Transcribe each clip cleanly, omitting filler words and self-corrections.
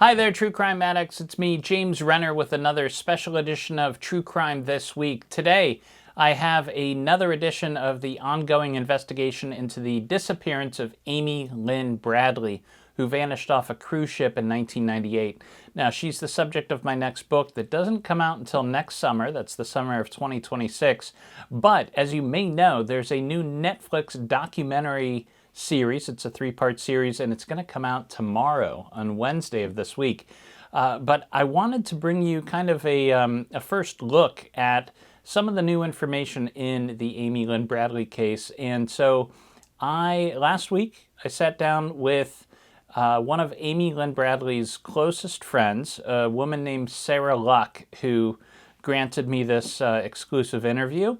Hi there, True Crime Addicts. It's me, James Renner, with another special edition of True Crime This Week. Today, I have another edition of the ongoing investigation into the disappearance of Amy Lynn Bradley, who vanished off a cruise ship in 1998. Now, she's the subject of my next book that doesn't come out until next summer. That's the summer of 2026. But, as you may know, there's a new Netflix documentary series. It's a three-part series, and it's going to come out tomorrow on Wednesday of this week. But I wanted to bring you kind of a first look at some of the new information in the Amy Lynn Bradley case. And so last week, I sat down with one of Amy Lynn Bradley's closest friends, a woman named Sarah Luck, who granted me this exclusive interview.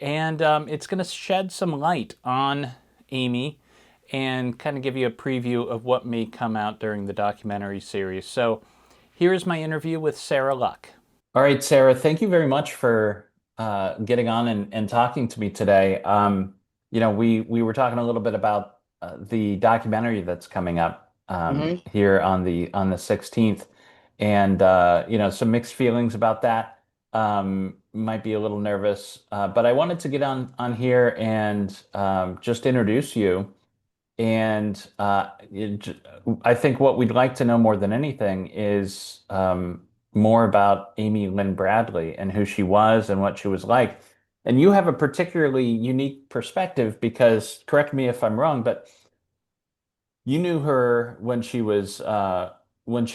And it's going to shed some light on Amy and kind of give you a preview of what may come out during the documentary series. So here is my interview with Sarah Luck. All right, Sarah, thank you very much for getting on and talking to me today. We were talking a little bit about the documentary that's coming up here on the 16th, and some mixed feelings about that. Might be a little nervous, but I wanted to get on here and just introduce you. And I think what we'd like to know more than anything is more about Amy Lynn Bradley and who she was and what she was like. And you have a particularly unique perspective because, correct me if I'm wrong, but you knew her when she was young, when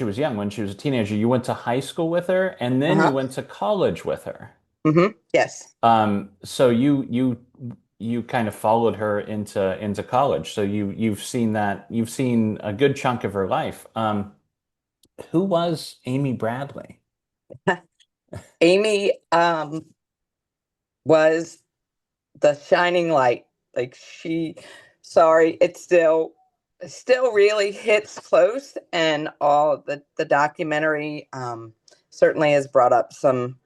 she was a teenager. You went to high school with her, and then you Uh-huh. went to college with her. Yes. So you kind of followed her into college. So you've seen a good chunk of her life. Who was Amy Bradley? Amy was the shining light. Like sorry, it still really hits close, and all the documentary certainly has brought up some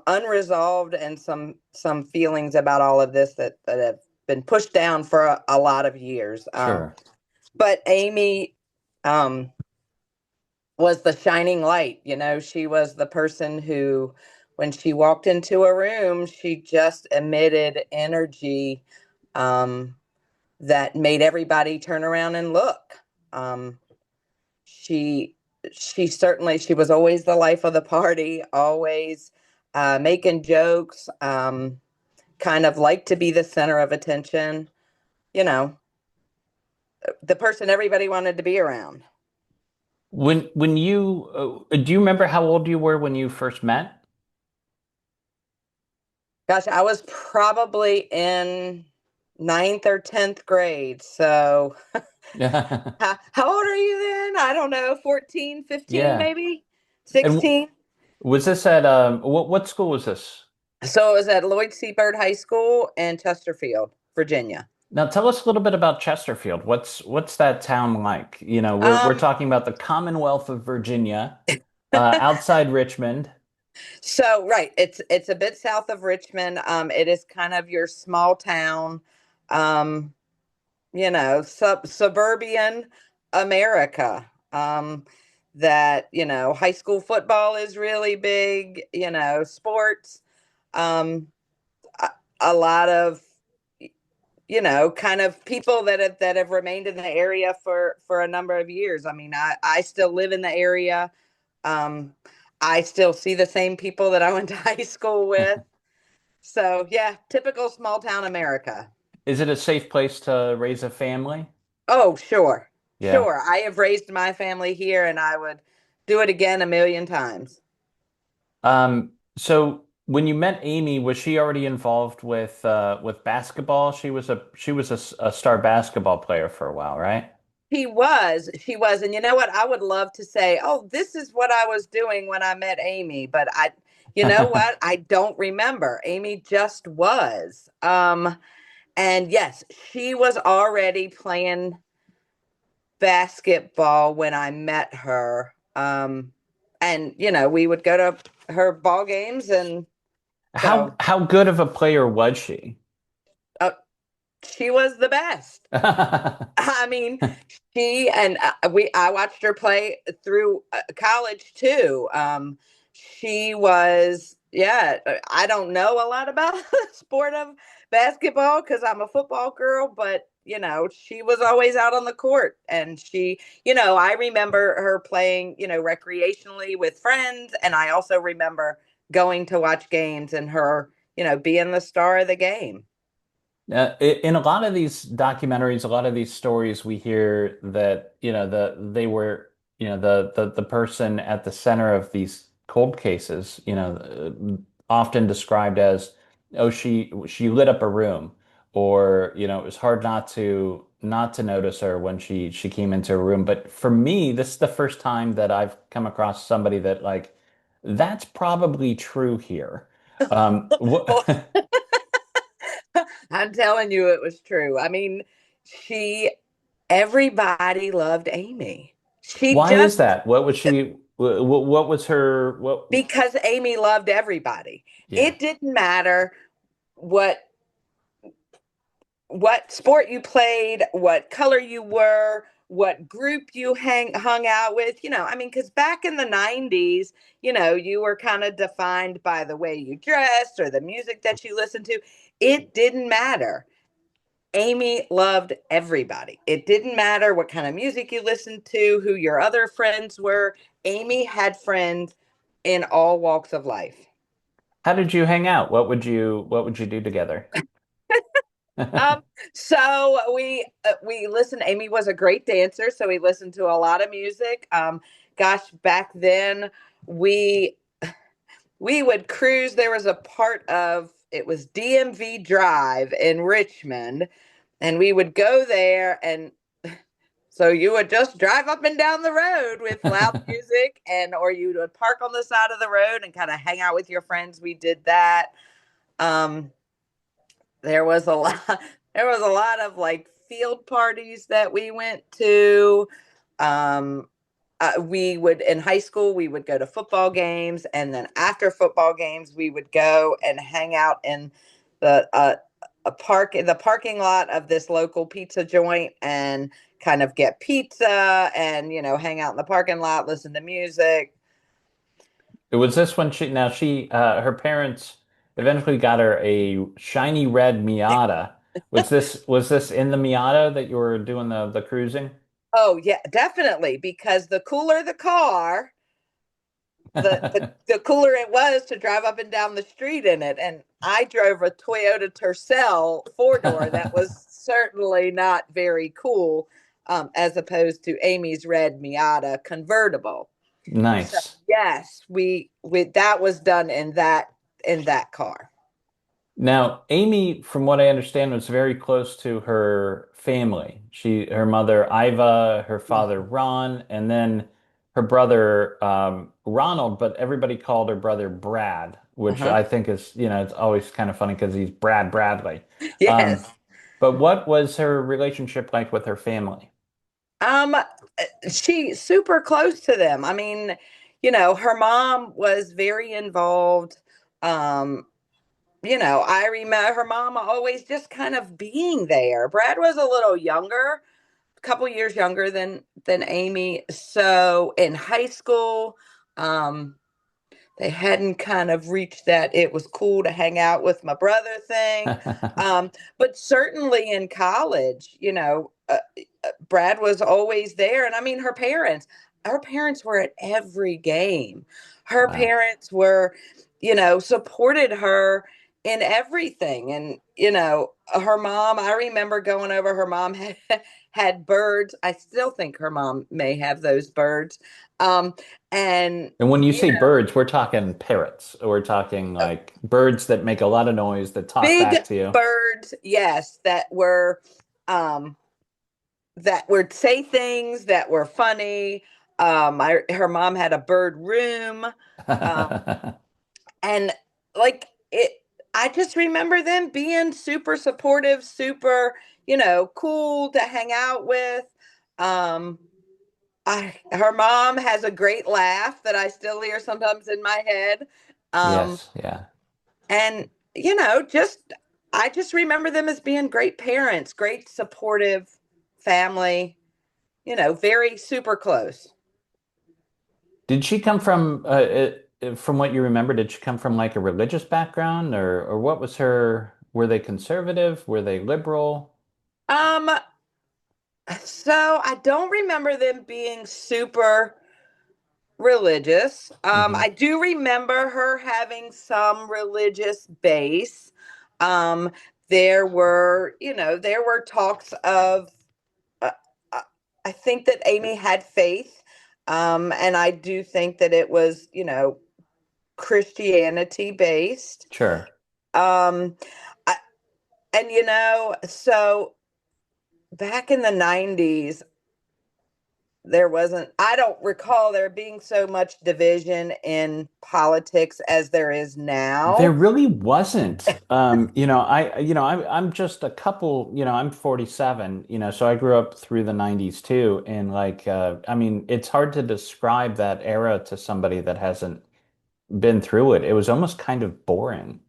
unresolved and some feelings about all of this that have been pushed down for a lot of years. Sure. But Amy was the shining light. She was the person who, when she walked into a room, she just emitted energy um, that made everybody turn around and look. Um, she she was always the life of the party, always making jokes, kind of like to be the center of attention. You know, the person everybody wanted to be around. When you do you remember how old you were when you first met? Gosh, I was probably in ninth or 10th grade. So how old are you then? I don't know, 14, 15, Yeah. maybe And 16. was this at what school was this? So it was at Lloyd Seabird High School in Chesterfield, Virginia. Now tell us a little bit about Chesterfield. What's that town like? You know, we're Um, talking about the Commonwealth of Virginia, outside Richmond. so right, it's a bit south of Richmond. It is kind of your small town, um, suburban America. That, high school football is really big, sports. Um, a, a lot of, kind of people that have remained in the area for a number of years. I mean, I still live in the area. Um, I still see the same people that I went to high school with. So yeah, typical small town America. Is it a safe place to raise a family? Oh, sure. Yeah. Sure. I have raised my family here, and I would do it again a million times. So when you met Amy, was she already involved with basketball? She was a star basketball player for a while, right? She was. And you know what? I would love to say, oh, this is what I was doing when I met Amy, but you know what? I don't remember. Amy just was. And yes, she was already playing basketball when I met her. And we would go to her ball games, and How so how good of a player was she? uh, she was the best. I mean, she and I watched her play through college too. She was, yeah. I don't know a lot about the sport of basketball because I'm a football girl, but she was always out on the court, and I remember her playing, recreationally with friends, and I also remember going to watch games and her, being the star of the game. In a lot of these documentaries, a lot of these stories, we hear that, they were, the person at the center of these cold cases, often described as, oh, she lit up a room, or, it was hard not to notice her when she came into a room. But for me, this is the first time that I've come across somebody that like, that's probably true here. Well, I'm telling you, it was true. I mean, she, everybody loved Amy. She Why is just, that? What was she? What was her? What? because Amy loved everybody. Yeah. It didn't matter what what sport you played, what color you were, what group you hung out with. I mean, because back in the 90s, you were kind of defined by the way you dressed or the music that you listened to. It didn't matter. Amy loved everybody. It didn't matter what kind of music you listened to, who your other friends were. Amy had friends in all walks of life. How did you hang out? What would you do together? Um, so we listened. Amy was a great dancer, so we listened to a lot of music. Gosh, back then we we would cruise. There was a part of it was DMV Drive in Richmond, and we would go there, and so you would just drive up and down the road with loud music, and or you would park on the side of the road and kind of hang out with your friends. We did that. Um, there was a lot. There was a lot of like field parties that we went to. Um, we would in high school we would go to football games, and then after football games we would go and hang out in the the parking lot of this local pizza joint and kind of get pizza and hang out in the parking lot, listen to music. Was this when her parents eventually got her a shiny red Miata? Was this in the Miata that you were doing the cruising? Oh yeah, definitely, because the cooler the car, the cooler it was to drive up and down the street in it. And I drove a Toyota Tercel four-door that was certainly not very cool, as opposed to Amy's red Miata convertible. So Nice. yes, we that was done in that car. Now, Amy, from what I understand, was very close to her family. Her mother, Iva, her father, Ron, and then her brother, Ronald, but everybody called her brother Brad, which Uh-huh. I think is, it's always kind of funny because he's Brad Bradley. Um, Yes. but what was her relationship like with her family? Um, she super close to them. I mean, her mom was very involved. Um, I remember her mom always just kind of being there. Brad was a little younger, a couple years younger than Amy. So in high school, um, they hadn't kind of reached that it was cool to hang out with my brother thing. But certainly in college, Brad was always there. And I mean, her parents were at every game. Her Wow. parents were, supported her in everything. And, her mom, I remember going over, her mom had birds. I still think her mom may have those birds. Um, and, And when you you say know, birds, we're talking parrots. We're talking like birds that make a lot of noise that talk big back to you. birds, yes, um, that would say things that were funny. Her mom had a bird room, um, and like it. I just remember them being super supportive, super, cool to hang out with. Um, her mom has a great laugh that I still hear sometimes in my head. Um, Yes, yeah. and just I just remember them as being great parents, great supportive family, very super close. Did she come from what you remember, did she come from like a religious background or what was her, were they conservative? Were they liberal? Um, so I don't remember them being super religious. Hmm. I do remember her having some religious base. Um, there were talks of, uh, uh, I think that Amy had faith. And I do think that it was, Christianity based. Sure. Um, I, and, so back in the 90s, I don't recall there being so much division in politics as there is There now. really wasn't. I'm just a couple, I'm 47, so I grew up through the 90s too. And like, I mean, it's hard to describe that era to somebody that hasn't been through it. It was almost kind of boring.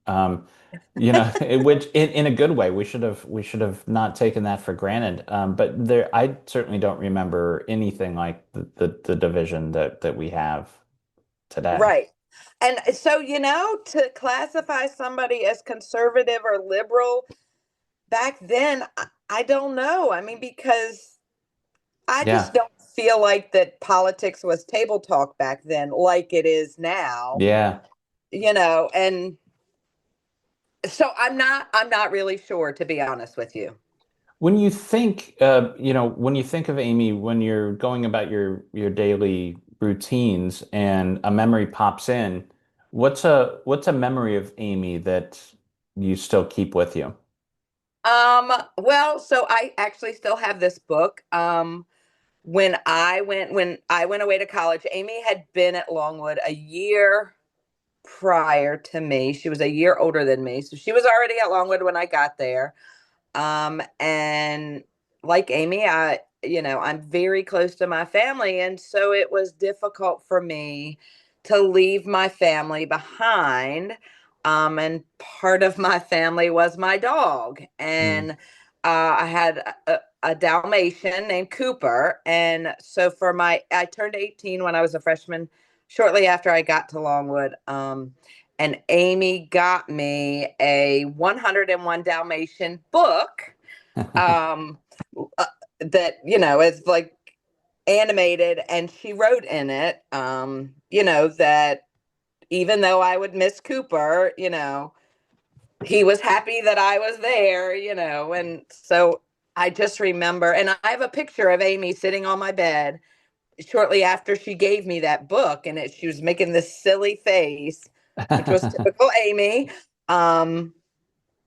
Which in a good way, we should have not taken that for granted. But I certainly don't remember anything like the division that we have today. Right. And so, to classify somebody as conservative or liberal back then, I don't know. I mean, because I just Yeah. don't feel like that politics was table talk back then like it is now, Yeah. and so I'm not really sure, to be honest with you. When you think of Amy, when you're going about your daily routines and a memory pops in, what's a memory of Amy that you still keep with you? Well, so I actually still have this book. When I went away to college, Amy had been at Longwood a year prior to me. She was a year older than me. So she was already at Longwood when I got there. And like Amy, I'm very close to my family. And so it was difficult for me to leave my family behind. And part of my family was my dog. Mm. And I had a Dalmatian named Cooper. And so I turned 18 when I was a freshman, shortly after I got to Longwood. And Amy got me a 101 Dalmatian book, um, uh, that is like animated, and she wrote in it, that even though I would miss Cooper, he was happy that I was there, and so I just remember, and I have a picture of Amy sitting on my bed shortly after she gave me that book, and she was making this silly face, which was typical Amy. Um,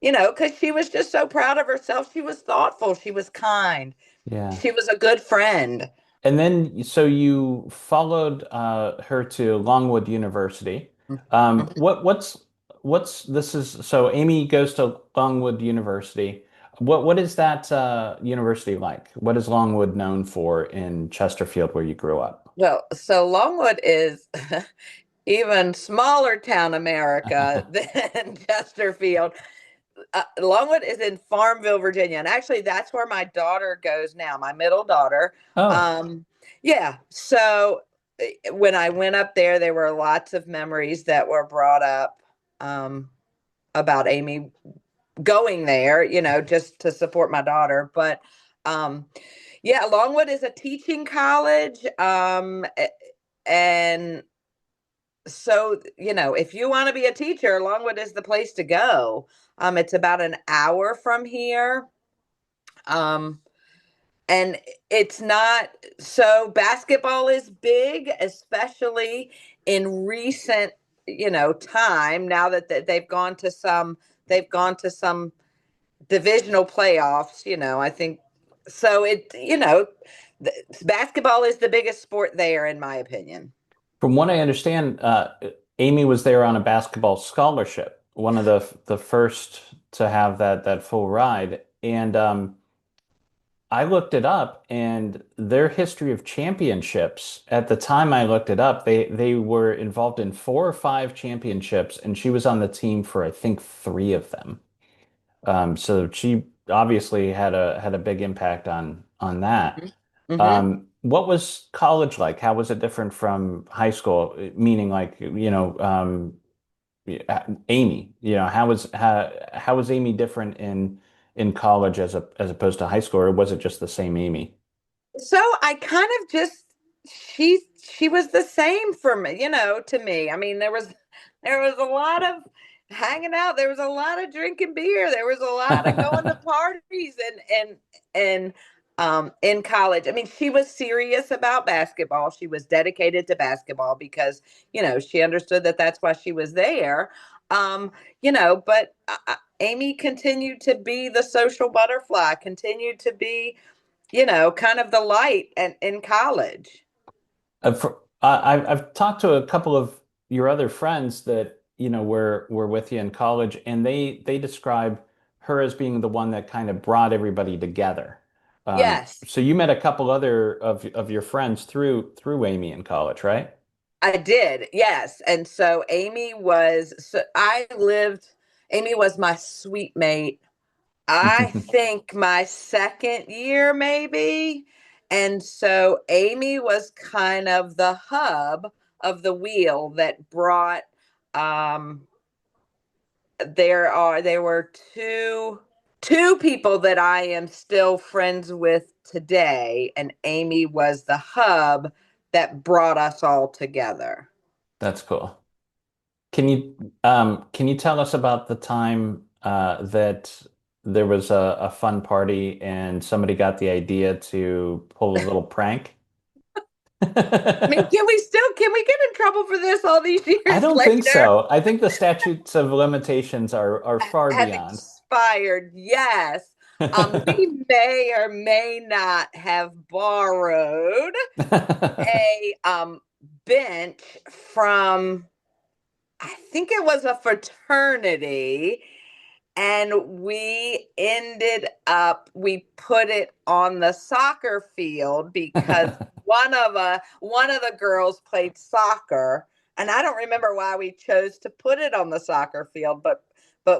because she was just so proud of herself. She was thoughtful. She was kind. Yeah. She was a good friend. And then, so you followed her to Longwood University. Mhm. What's this is so Amy goes to Longwood University. What is that university like? What is Longwood known for in Chesterfield, where you grew up? Well, so Longwood is even smaller town America than Chesterfield. Longwood is in Farmville, Virginia, and actually, that's where my daughter goes now. My middle daughter. Oh, Um, yeah. So when I went up there were lots of memories that were brought up, about Amy going there. Just to support my daughter. But um, yeah, Longwood is a teaching college, and so, if you want to be a teacher, Longwood is the place to go. It's about an hour from here. Um, and it's not so basketball is big, especially in recent, time, now that they've gone to some divisional playoffs, I think. So basketball is the biggest sport there, in my opinion. from what I understand, Amy was there on a basketball scholarship, one of the first to have that full ride, and I looked it up, and their history of championships, at the time I looked it up, they were involved in 4 or 5 championships, and she was on the team for I think 3 of them. So she obviously had a big impact on that. Mm-hmm. What was college like? How was it different from high school? Meaning like, Amy, how was Amy different in college as opposed to high school, or was it just the same Amy? So I kind of just she was the same for me, to me. I mean, there was a lot of hanging out, there was a lot of drinking beer, there was a lot of going to parties and in college. I mean, she was serious about basketball. She was dedicated to basketball because, she understood that that's why she was there. But Amy continued to be the social butterfly, continued to be kind of the light and in college. I've talked to a couple of your other friends that, were with you in college, and they describe her as being the one that kind of brought everybody together. Yes, So you met a couple other of your friends through Amy in college, right? I did. Yes. And so Amy was my sweet mate. I think my second year, maybe. And so Amy was kind of the hub of the wheel that brought, um, there were two people that I am still friends with today, and Amy was the hub that brought us all together. That's cool. Can you tell us about the time that there was a fun party and somebody got the idea to pull a little prank? I mean, can we get in trouble for this all these I years don't think later? so. I think the statutes of limitations are far Have beyond. expired. Yes. We may or may not have borrowed a bench from, I think it was a fraternity, and we put it on the soccer field because one of the girls played soccer, and I don't remember why we chose to put it on the soccer field, but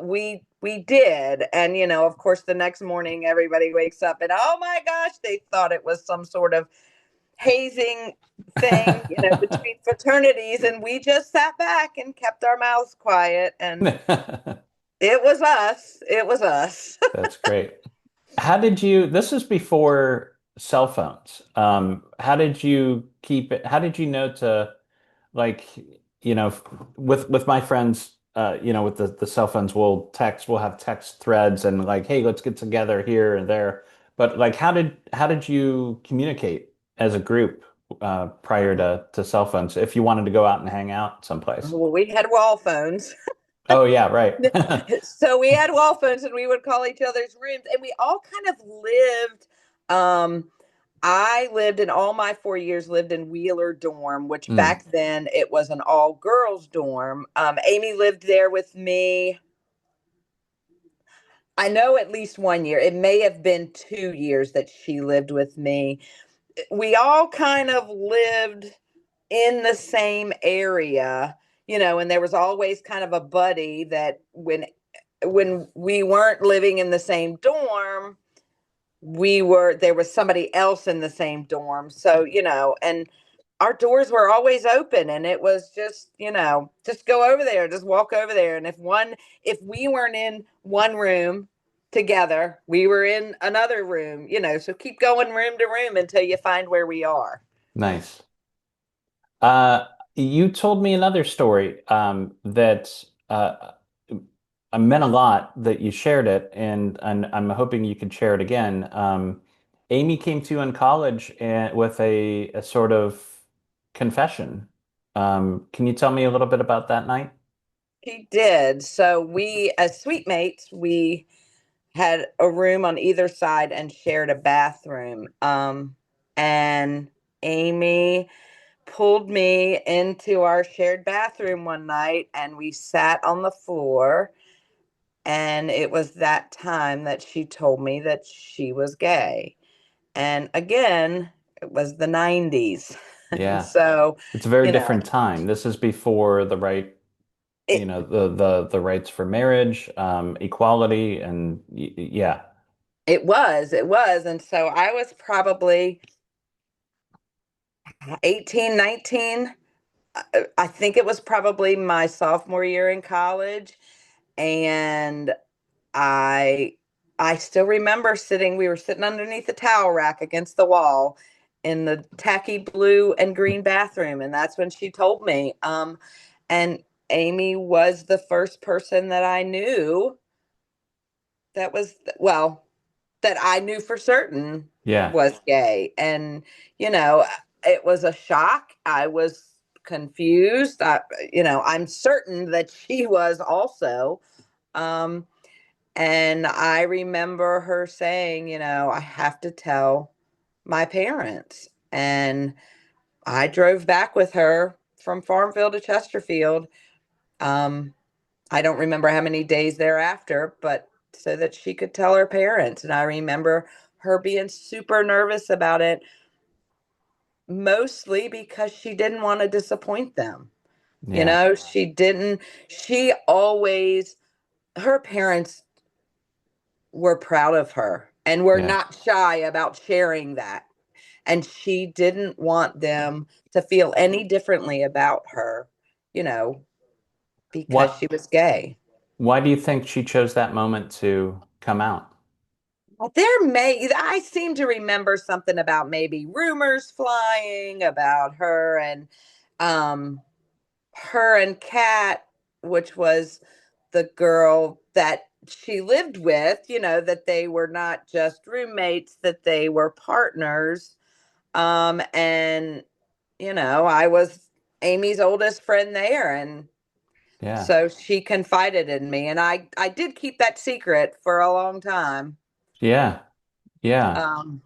we did. And of course, the next morning everybody wakes up and, oh my gosh, they thought it was some sort of hazing thing, between fraternities, and we just sat back and kept our mouths quiet, and it was us. It was us. That's great. This is before cell phones. How did you keep it? How did you know to like, with my friends, with the cell phones, we'll have text threads and like, hey, let's get together here and there. But like, how did you communicate as a group prior to cell phones if you wanted to go out and hang out someplace? Well, we had wall phones. Oh yeah, right. So we had wall phones, and we would call each other's rooms, and we all kind of lived. I lived in all my 4 years, lived in Wheeler dorm, which Mm, back then it was an all girls dorm. Amy lived there with me. I know at least 1 year. It may have been 2 years that she lived with me. We all kind of lived in the same area, and there was always kind of a buddy that when we weren't living in the same dorm, there was somebody else in the same dorm. So, and our doors were always open, and it was just go over there, just walk over there. And if we weren't in one room together, we were in another room, so keep going room to room until you find where we are. nice. You told me another story that meant a lot that you shared it, and I'm hoping you can share it again. Amy came to you in college and with a sort of confession. Can you tell me a little bit about that night? He did. So we, as suite mates, we had a room on either side and shared a bathroom. And Amy pulled me into our shared bathroom one night, and we sat on the floor. And it was that time that she told me that she was gay. And again, it was the 90s. And Yeah, so, it's a very you know, different time. This is before the right you It know, the rights for marriage, equality, and yeah, it was. And so I was probably 18, 19. I think it was probably my sophomore year in college. And I I still remember we were sitting underneath the towel rack against the wall in the tacky blue and green bathroom. And that's when she told me. And Amy was the first person that I knew that was, well, that I knew for certain yeah, was gay. And, you know, it was a shock. I was confused. I'm certain that she was also. Um, and I remember her saying, I have to tell my parents. And I drove back with her from Farmville to Chesterfield. Um, I don't remember how many days thereafter, but so that she could tell her parents. And I remember her being super nervous about it, mostly because she didn't want to disappoint them. yeah, She didn't, she always, her parents were proud of her and were yeah. not shy about sharing that. And she didn't want them to feel any differently about her, you know, because What? she was gay. Why do you think she chose that moment to come out? I seem to remember something about maybe rumors flying about um, her and Kat, which was the girl that she lived with, that they were not just roommates, that they were partners. And, I was Amy's oldest friend there. And Yeah, so she confided in me. And I did keep that secret for a long time. yeah, yeah. Um,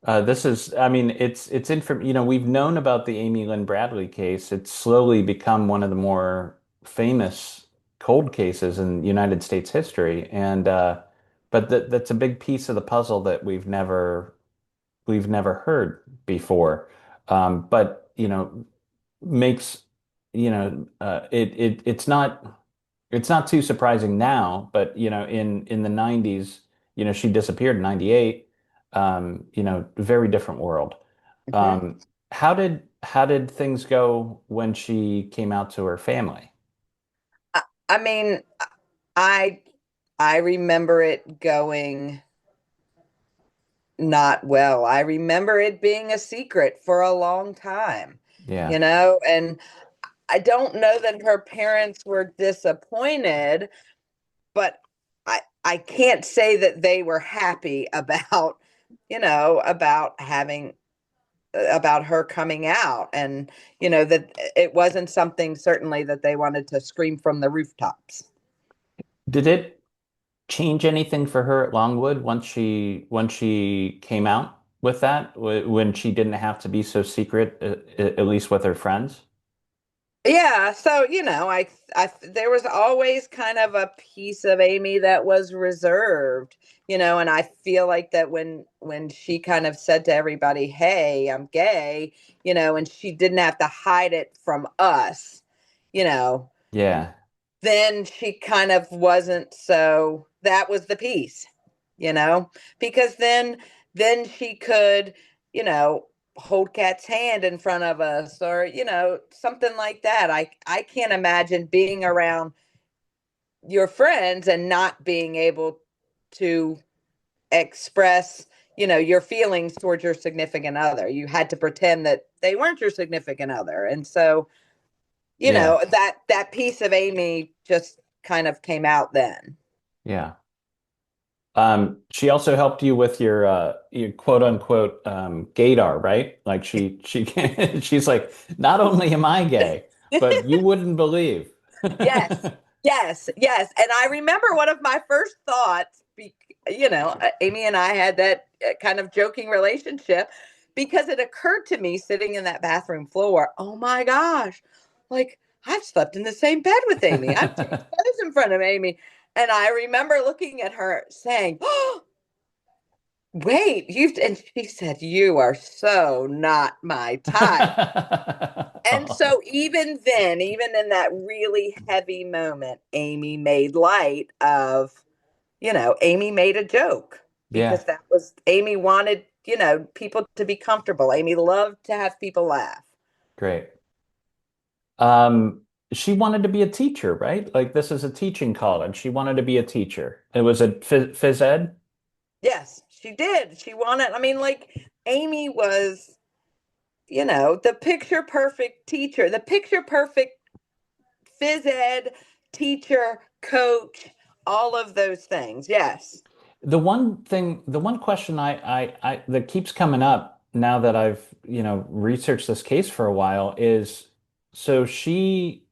This is, I mean, it's we've known about the Amy Lynn Bradley case. It's slowly become one of the more famous cold cases in United States history. And but that's a big piece of the puzzle that we've never heard before. But makes it's not too surprising now, but in the 90s, she disappeared in 98. Very different world. mhm. Um, how did things go when she came out to her family? I mean, I I remember it going not well. I remember it being a secret for a long time, Yeah, and I don't know that her parents were disappointed, but I can't say that they were happy about, about having about her coming out, and that it wasn't something certainly that they wanted to scream from the rooftops. did it change anything for her at Longwood once she came out with that when she didn't have to be so secret, at least with her friends? Yeah, so there was always kind of a piece of Amy that was reserved, and I feel like that when she kind of said to everybody, "Hey, I'm gay," and she didn't have to hide it from us, you know, Yeah, then she kind of wasn't, so that was the piece, you know, because then she could, you know, hold Kat's hand in front of us, or something like that. I can't imagine being around your friends and not being able to express, your feelings towards your significant other. You had to pretend that they weren't your significant other. And so, yeah, that piece of Amy just kind of came out then. yeah. She also helped you with your quote unquote gaydar, right? Like she she's like, not only am I gay, but you wouldn't believe. Yes, yes, yes. And I remember one of my first thoughts, Amy and I had that kind of joking relationship, because it occurred to me sitting in that bathroom floor, oh my gosh, like I've slept in the same bed with Amy. I've changed clothes in front of Amy. And I remember looking at her saying, oh, wait, and she said, you are so not my type. And so even then, even in that really heavy moment, Amy made light of, Amy made a joke Yeah, because that was Amy wanted, people to be comfortable. Amy loved to have people laugh. great. Um, she wanted to be a teacher, right? Like this is a teaching college. She wanted to be a teacher. It was a phys ed. Yes, she did. She wanted, I mean, like Amy was, the picture perfect teacher, the picture perfect phys ed teacher, coach, all of those things. Yes. The one question I that keeps coming up now that I've, researched this case for a while is so she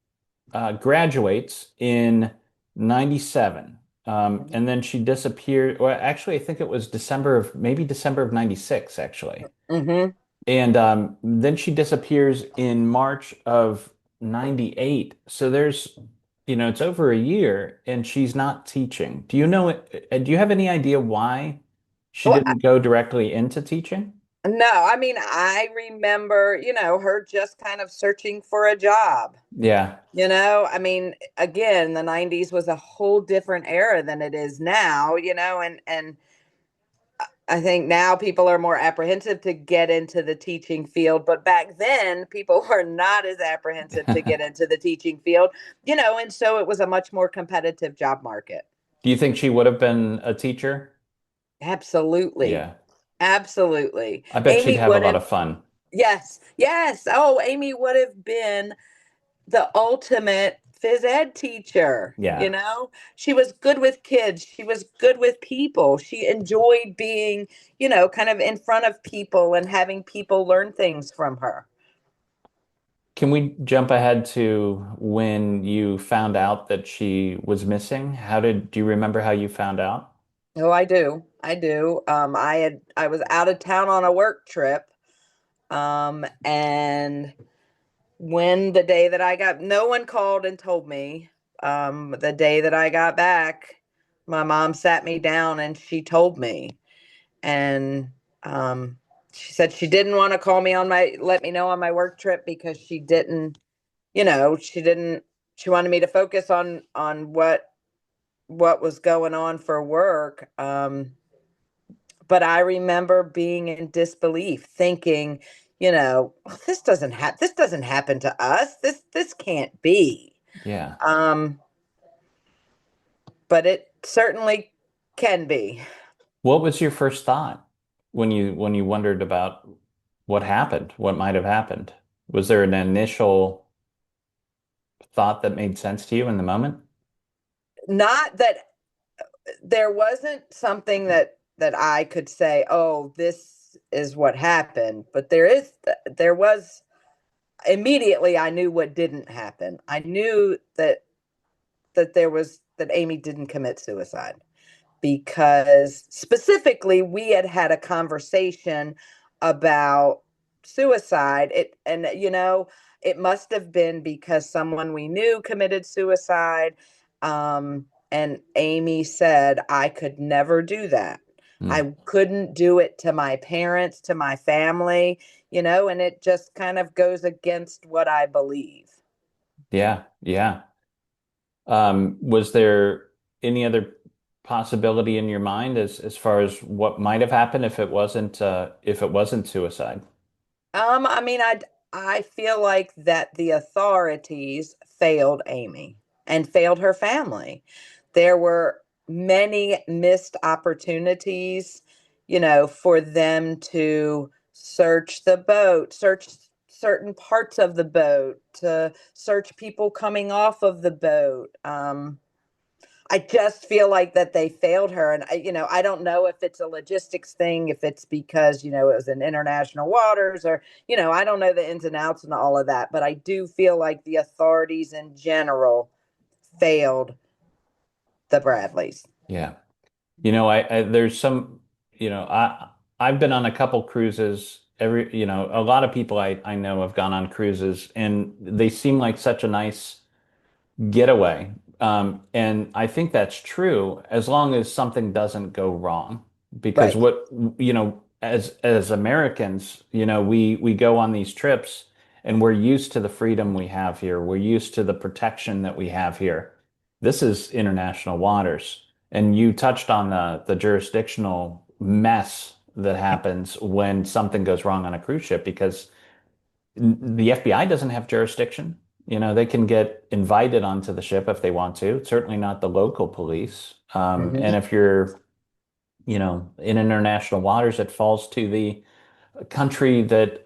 graduates in 97. And then she disappeared. Well, actually, I think it was December of 96, actually. Mm-hmm. And then she disappears in March of 98. So there's, it's over a year and she's not teaching. Do you have any idea why she Well, didn't go directly into teaching? no, I mean, I remember, her just kind of searching for a job. Yeah. I mean, again, the 90s was a whole different era than it is now, and I think now people are more apprehensive to get into the teaching field, but back then people were not as apprehensive to get into the teaching field, and so it was a much more competitive job market. Do you think she would have been a teacher? Absolutely. Yeah. Absolutely. I bet she'd Amy have a would lot have, of fun. yes, yes. Oh, Amy would have been the ultimate phys ed teacher. Yeah. She was good with kids. She was good with people. She enjoyed being, kind of in front of people and having people learn things from her. Can we jump ahead to when you found out that she was missing? Do you remember how you found out? Oh, I do. I do. I was out of town on a work trip. And when the day that no one called and told me. The day that I got back, my mom sat me down and she told me. And um, she said she didn't want to let me know on my work trip because she didn't, she wanted me to focus on what was going on for work. But I remember being in disbelief, thinking, this doesn't happen to us. This can't be. Yeah. Um, but it certainly can be. What was your first thought when you wondered about what happened, what might have happened? Was there an initial thought that made sense to you in the moment? Not that there wasn't something that I could say, oh, this is what happened, but there was immediately I knew what didn't happen. I knew that Amy didn't commit suicide because specifically we had had a conversation about suicide. It must have been because someone we knew committed suicide. And Amy said I could never do that. Hmm. I couldn't do it to my parents, to my family, and it just kind of goes against what I believe. Yeah, yeah. Was there any other possibility in your mind as far as what might have happened if it wasn't suicide? I mean, I feel like that the authorities failed Amy and failed her family. There were many missed opportunities, for them to search the boat, search certain parts of the boat, to search people coming off of the boat. I just feel like that they failed her. And I don't know if it's a logistics thing, if it's because, it was in international waters or, I don't know the ins and outs and all of that, but I do feel like the authorities in general failed the Bradleys. Yeah. I there's some, I've been on a couple cruises. A lot of people I know have gone on cruises and they seem like such a nice getaway. And I think that's true as long as something doesn't go wrong. because Right. what, as Americans, we go on these trips and we're used to the freedom we have here. We're used to the protection that we have here. This is international waters. And you touched on the jurisdictional mess that happens when something goes wrong on a cruise ship because the FBI doesn't have jurisdiction. They can get invited onto the ship if they want to. Certainly not the local police. And Hmm. if you're, in international waters, it falls to the country that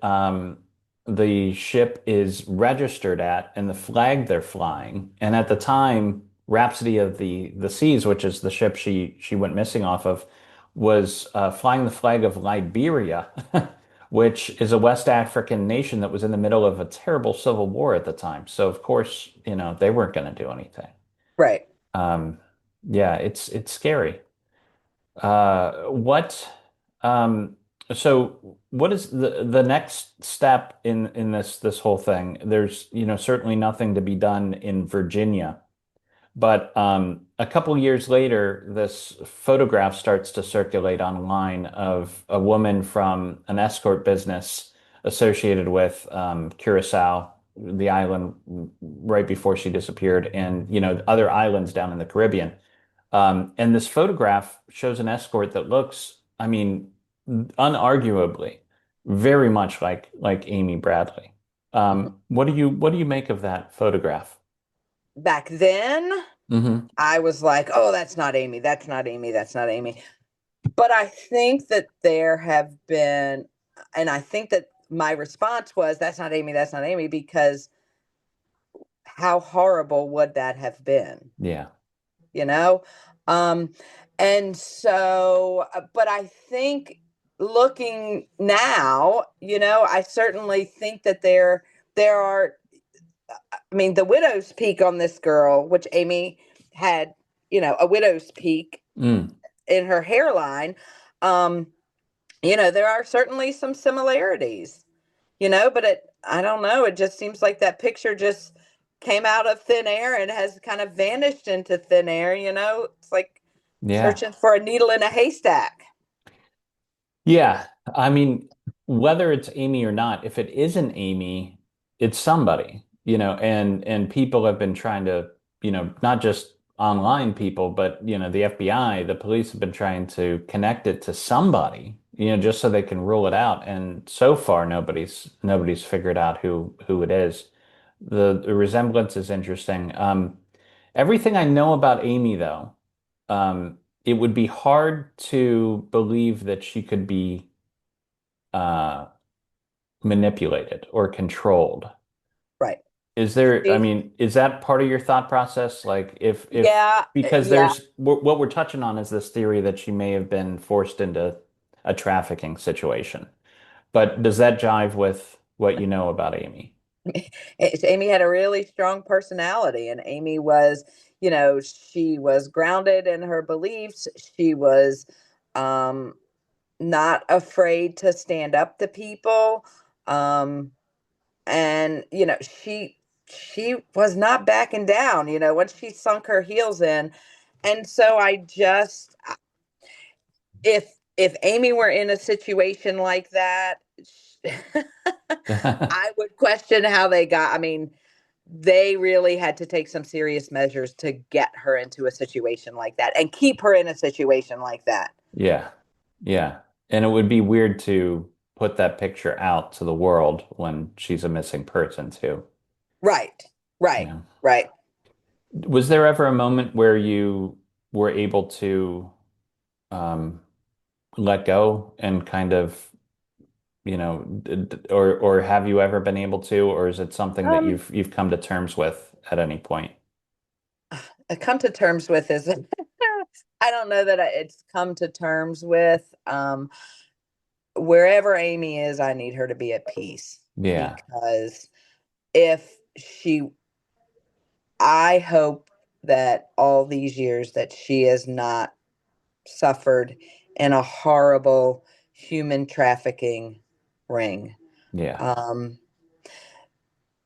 the ship is registered at and the flag they're flying. And at the time, Rhapsody of the Seas, which is the ship she went missing off of, was flying the flag of Liberia, which is a West African nation that was in the middle of a terrible civil war at the time. So of course, they weren't going to do anything. Right. Um, yeah, it's scary. What um so what is the next step in this whole thing? There's, certainly nothing to be done in Virginia. But a couple years later, this photograph starts to circulate online of a woman from an escort business associated with Curacao, the island right before she disappeared, and other islands down in the Caribbean. And this photograph shows an escort that looks, I mean, unarguably, very much like Amy Bradley. Mhm. What do you make of that photograph? Back then, Hmm. I was like, oh, that's not Amy. That's not Amy. That's not Amy. But I think that there have been, and I think that my response was, that's not Amy. That's not Amy, because how horrible would that have been? Yeah. You know? Um, and so, but I think looking now, I certainly think that there are, I mean, the widow's peak on this girl, which Amy had, a widow's peak Mm. in her hairline. Um, there are certainly some similarities, but I don't know, it just seems like that picture just came out of thin air and has kind of vanished into thin air. It's like Yeah. searching for a needle in a haystack. Yeah. I mean, whether it's Amy or not, if it isn't Amy, it's somebody, and people have been trying to, not just online people, but, the FBI, the police have been trying to connect it to somebody, just so they can rule it out. And so far, nobody's figured out who it is. The resemblance is interesting. Everything I know about Amy, though, it would be hard to believe that she could be uh, manipulated or controlled. Right. I She, mean, is that part of your thought process? Like if yeah, because yeah. what we're touching on is this theory that she may have been forced into a trafficking situation. But does that jive with what you know about Amy? Amy had a really strong personality, and Amy was, she was grounded in her beliefs. She was um, not afraid to stand up to people. Um, and she was not backing down, once she sunk her heels in. And so I just, if Amy were in a situation like that, I would question how they got, I mean, they really had to take some serious measures to get her into a situation like that and keep her in a situation like that. Yeah. Yeah. And it would be weird to put that picture out to the world when she's a missing person too. Right. Right. Yeah. Right. Was there ever a moment where you were able to um, let go and kind of, or have you ever been able to, or is it something that Um, you've come to terms with at any point? I come to terms with is I don't know that it's come to terms with. Wherever Amy is, I need her to be at peace, Yeah. because if she, I hope that all these years that she has not suffered in a horrible human trafficking ring. Yeah. Um,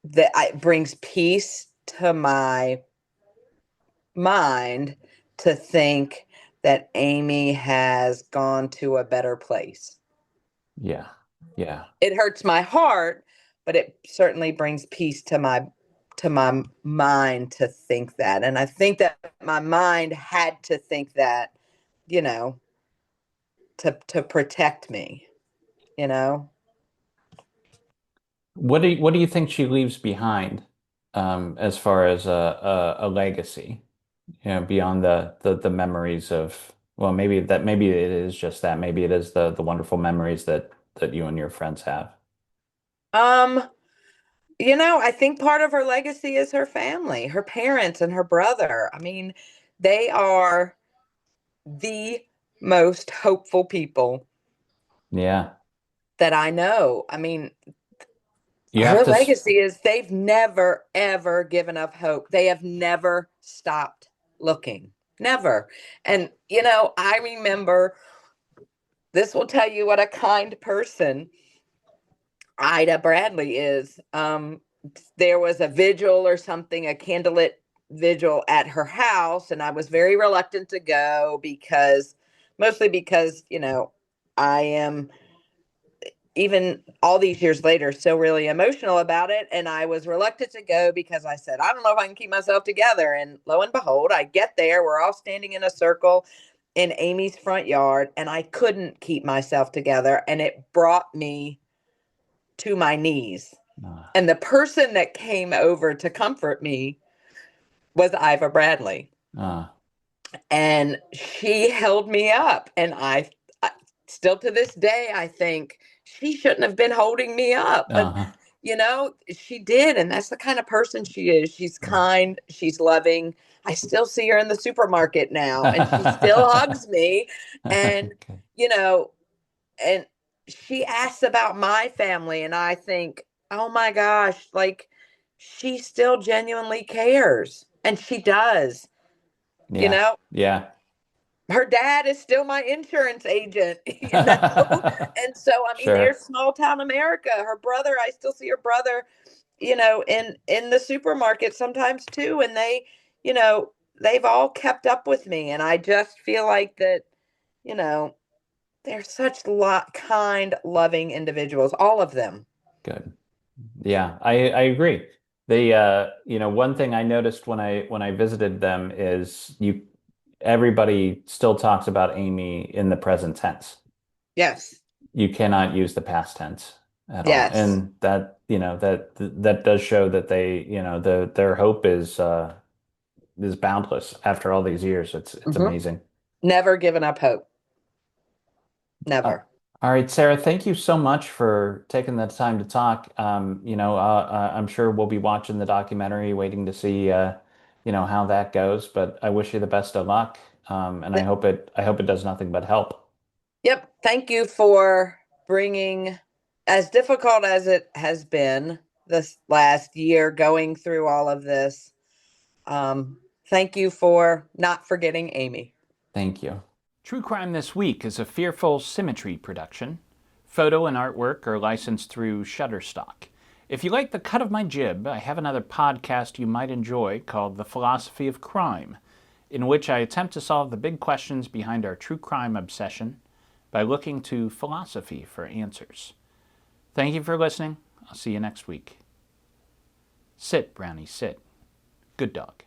that brings peace to my mind to think that Amy has gone to a better place. Yeah. Yeah. It hurts my heart, but it certainly brings peace to my mind to think that. And I think that my mind had to think that, you know, to protect me, you know. What do you think she leaves behind, as far as a legacy? Beyond the memories of, well, maybe it is just that. Maybe it is the wonderful memories that you and your friends have. Um, I think part of her legacy is her family, her parents and her brother. I mean, they are the most hopeful people Yeah. that I know. I mean, You have her to. legacy is they've never, ever given up hope. They have never stopped looking. Never. And, I remember this will tell you what a kind person Ida Bradley is. There was a vigil or something, a candlelit vigil at her house, and I was very reluctant to go mostly because, I am even all these years later still really emotional about it. And I was reluctant to go because I said, I don't know if I can keep myself together. And lo and behold, I get there. We're all standing in a circle in Amy's front yard, and I couldn't keep myself together. And it brought me to my knees. Uh, And the person that came over to comfort me was Iva Bradley. uh, And she held me up. And I still to this day, I think she shouldn't have been holding me up. But, uh, she did. And that's the kind of person she is. She's kind, she's loving. I still see her in the supermarket now, and she still hugs me. And, okay. you know, and she asks about my family, and I think, oh my gosh, like she still genuinely cares, and she does. you Yeah. know Yeah. her dad is still my insurance agent. And so I mean, Sure. there's small town America. Her brother, I still see her brother, in the supermarket sometimes too, and you know they've all kept up with me, and I just feel like that, you know they're such kind, loving individuals, all of them. Good. Yeah, I agree. One thing I noticed when I visited them is everybody still talks about Amy in the present tense. Yes. You cannot use the past tense at all. Yes. And that does show that their hope is boundless after all these years. It's Hmm. amazing. Never given up hope. Uh, Never. all right, Sarah, thank you so much for taking the time to talk. I'm sure we'll be watching the documentary, waiting to see, how that goes. But I wish you the best of luck, and I hope it does nothing but help. Yep. Thank you for bringing, as difficult as it has been this last year, going through all of this. Thank you for not forgetting Amy. Thank you. True Crime This Week is a Fearful Symmetry production. Photo and artwork are licensed through Shutterstock. If you like the cut of my jib, I have another podcast you might enjoy called The Philosophy of Crime, in which I attempt to solve the big questions behind our true crime obsession by looking to philosophy for answers. Thank you for listening. I'll see you next week. Sit, Brownie, sit. Good dog.